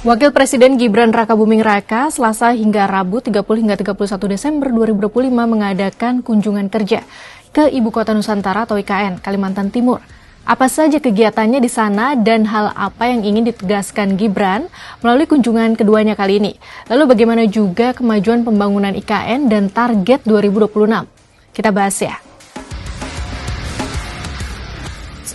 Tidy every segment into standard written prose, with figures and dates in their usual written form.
Wakil Presiden Gibran Rakabuming Raka Selasa hingga Rabu 30 hingga 31 Desember 2025 mengadakan kunjungan kerja ke Ibu Kota Nusantara atau IKN, Kalimantan Timur. Apa saja kegiatannya di sana dan hal apa yang ingin ditegaskan Gibran melalui kunjungan keduanya kali ini? Lalu bagaimana juga kemajuan pembangunan IKN dan target 2026? Kita bahas ya.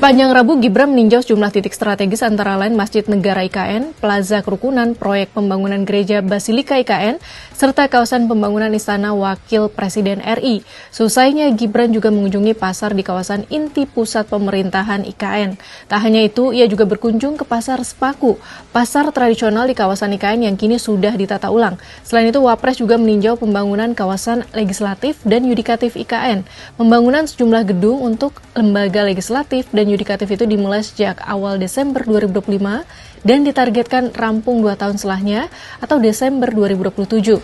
Sepanjang Rabu, Gibran meninjau sejumlah titik strategis antara lain Masjid Negara IKN, Plaza Kerukunan, proyek pembangunan Gereja Basilika IKN, serta kawasan pembangunan Istana Wakil Presiden RI. Seusainya, Gibran juga mengunjungi pasar di kawasan inti pusat pemerintahan IKN. Tak hanya itu, ia juga berkunjung ke Pasar Sepaku, pasar tradisional di kawasan IKN yang kini sudah ditata ulang. Selain itu, Wapres juga meninjau pembangunan kawasan legislatif dan yudikatif IKN. Pembangunan sejumlah gedung untuk lembaga legislatif dan yudikatif itu dimulai sejak awal Desember 2025 dan ditargetkan rampung 2 tahun setelahnya atau Desember 2027.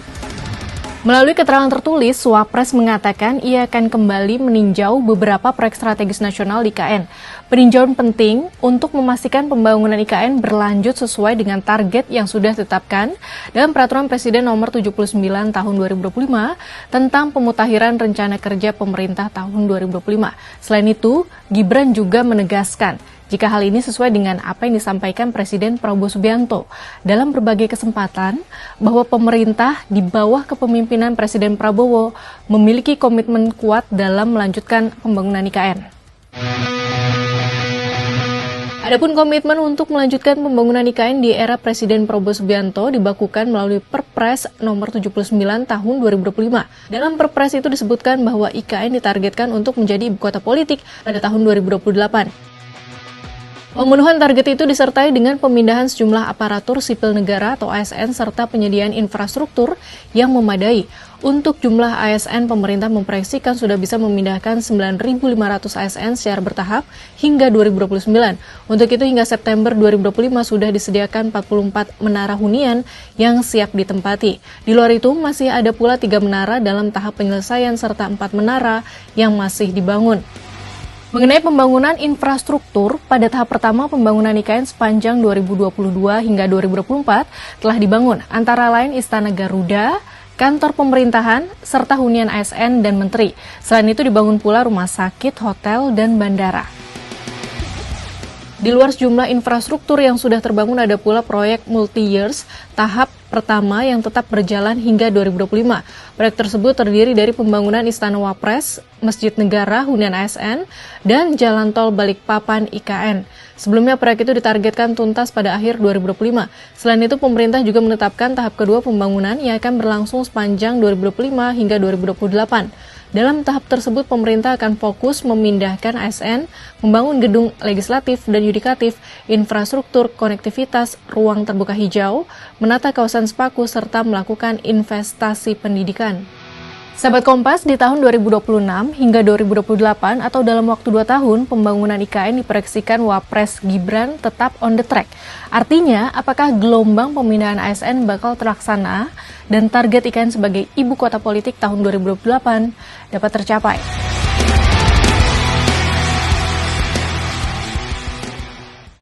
Melalui keterangan tertulis, Wapres mengatakan ia akan kembali meninjau beberapa proyek strategis nasional di IKN. Peninjauan penting untuk memastikan pembangunan IKN berlanjut sesuai dengan target yang sudah ditetapkan dalam Peraturan Presiden Nomor 79 Tahun 2025 tentang pemutakhiran rencana kerja pemerintah tahun 2025. Selain itu, Gibran juga menegaskan jika hal ini sesuai dengan apa yang disampaikan Presiden Prabowo Subianto dalam berbagai kesempatan bahwa pemerintah di bawah kepemimpinan Presiden Prabowo memiliki komitmen kuat dalam melanjutkan pembangunan IKN. Adapun komitmen untuk melanjutkan pembangunan IKN di era Presiden Prabowo Subianto dibakukan melalui Perpres Nomor 79 Tahun 2025. Dalam Perpres itu disebutkan bahwa IKN ditargetkan untuk menjadi ibu kota politik pada tahun 2028. Pemenuhan target itu disertai dengan pemindahan sejumlah aparatur sipil negara atau ASN serta penyediaan infrastruktur yang memadai. Untuk jumlah ASN, pemerintah memproyeksikan sudah bisa memindahkan 9.500 ASN secara bertahap hingga 2029. Untuk itu hingga September 2025 sudah disediakan 44 menara hunian yang siap ditempati. Di luar itu masih ada pula 3 menara dalam tahap penyelesaian serta 4 menara yang masih dibangun. Mengenai pembangunan infrastruktur, pada tahap pertama pembangunan IKN sepanjang 2022 hingga 2024 telah dibangun, antara lain Istana Garuda, kantor pemerintahan, serta hunian ASN dan menteri. Selain itu dibangun pula rumah sakit, hotel, dan bandara. Di luar sejumlah infrastruktur yang sudah terbangun ada pula proyek multi-years tahap pertama yang tetap berjalan hingga 2025. Proyek tersebut terdiri dari pembangunan Istana Wapres, Masjid Negara, hunian ASN, dan Jalan Tol Balikpapan IKN. Sebelumnya proyek itu ditargetkan tuntas pada akhir 2025. Selain itu pemerintah juga menetapkan tahap kedua pembangunan yang akan berlangsung sepanjang 2025 hingga 2028. Dalam tahap tersebut, pemerintah akan fokus memindahkan ASN, membangun gedung legislatif dan yudikatif, infrastruktur, konektivitas, ruang terbuka hijau, menata kawasan Sepaku, serta melakukan investasi pendidikan. Sahabat Kompas, di tahun 2026 hingga 2028 atau dalam waktu 2 tahun, pembangunan IKN diproyeksikan Wapres Gibran tetap on the track. Artinya, apakah gelombang pemindahan ASN bakal terlaksana dan target IKN sebagai ibu kota politik tahun 2028 dapat tercapai?